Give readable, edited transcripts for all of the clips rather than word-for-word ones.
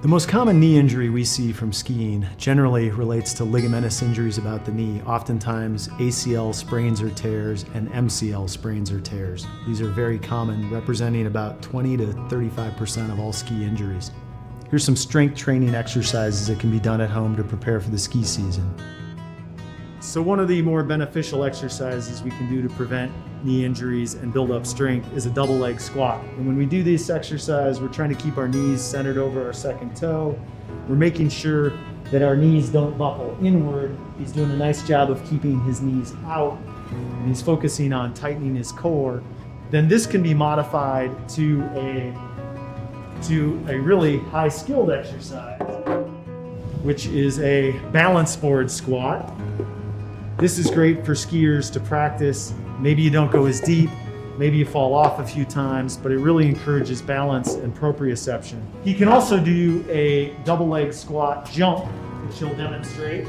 The most common knee injury we see from skiing generally relates to ligamentous injuries about the knee, oftentimes ACL sprains or tears and MCL sprains or tears. These are very common, representing about 20 to 35% of all ski injuries. Here's some strength training exercises that can be done at home to prepare for the ski season. So one of the more beneficial exercises we can do to prevent knee injuries and build up strength is a double leg squat. And when we do this exercise, we're trying to keep our knees centered over our second toe. We're making sure that our knees don't buckle inward. He's doing a nice job of keeping his knees out, and he's focusing on tightening his core. Then this can be modified to a really high skilled exercise, which is a balance board squat. This is great for skiers to practice. Maybe you don't go as deep, maybe you fall off a few times, but it really encourages balance and proprioception. He can also do a double leg squat jump, which he'll demonstrate.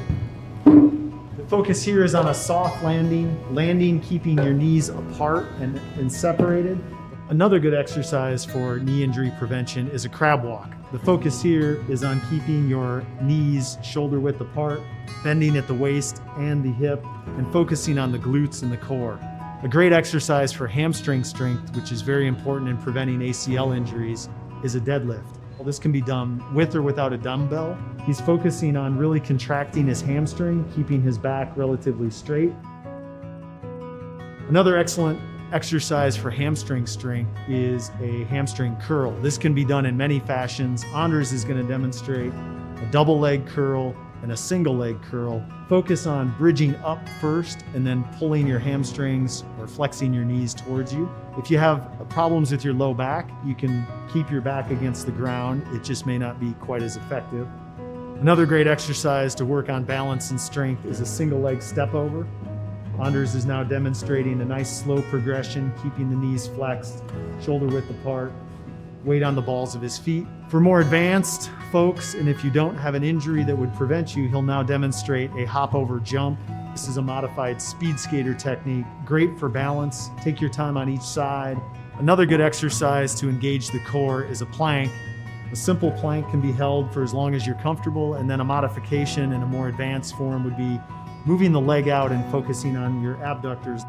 The focus here is on a soft landing keeping your knees apart and separated. Another good exercise for knee injury prevention is a crab walk. The focus here is on keeping your knees shoulder width apart, bending at the waist and the hip, and focusing on the glutes and the core. A great exercise for hamstring strength, which is very important in preventing ACL injuries, is a deadlift. Well, this can be done with or without a dumbbell. He's focusing on really contracting his hamstring, keeping his back relatively straight. Another excellent exercise for hamstring strength is a hamstring curl. This can be done in many fashions. Anders is going to demonstrate a double leg curl and a single leg curl. Focus on bridging up first and then pulling your hamstrings or flexing your knees towards you. If you have problems with your low back, you can keep your back against the ground. It just may not be quite as effective. Another great exercise to work on balance and strength is a single leg step over. Anders is now demonstrating a nice slow progression, keeping the knees flexed, shoulder width apart, weight on the balls of his feet. For more advanced folks, and if you don't have an injury that would prevent you, he'll now demonstrate a hop over jump. This is a modified speed skater technique, great for balance. Take your time on each side. Another good exercise to engage the core is a plank. A simple plank can be held for as long as you're comfortable, and then a modification in a more advanced form would be moving the leg out and focusing on your abductors.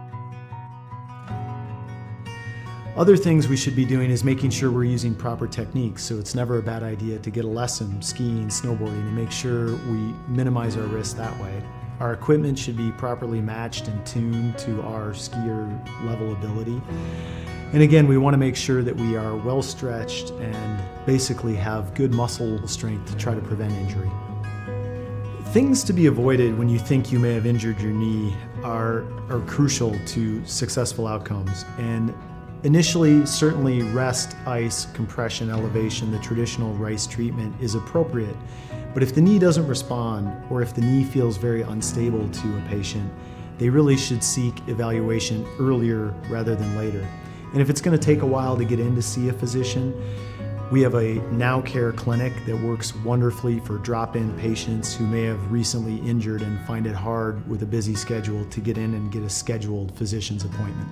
Other things we should be doing is making sure we're using proper techniques, so it's never a bad idea to get a lesson skiing, snowboarding, and make sure we minimize our risk that way. Our equipment should be properly matched and tuned to our skier level ability. And again, we want to make sure that we are well stretched and basically have good muscle strength to try to prevent injury. Things to be avoided when you think you may have injured your knee are crucial to successful outcomes. And initially, certainly rest, ice, compression, elevation, the traditional RICE treatment is appropriate. But if the knee doesn't respond, or if the knee feels very unstable to a patient, they really should seek evaluation earlier rather than later. And if it's going to take a while to get in to see a physician, we have a Now Care clinic that works wonderfully for drop-in patients who may have recently injured and find it hard with a busy schedule to get in and get a scheduled physician's appointment.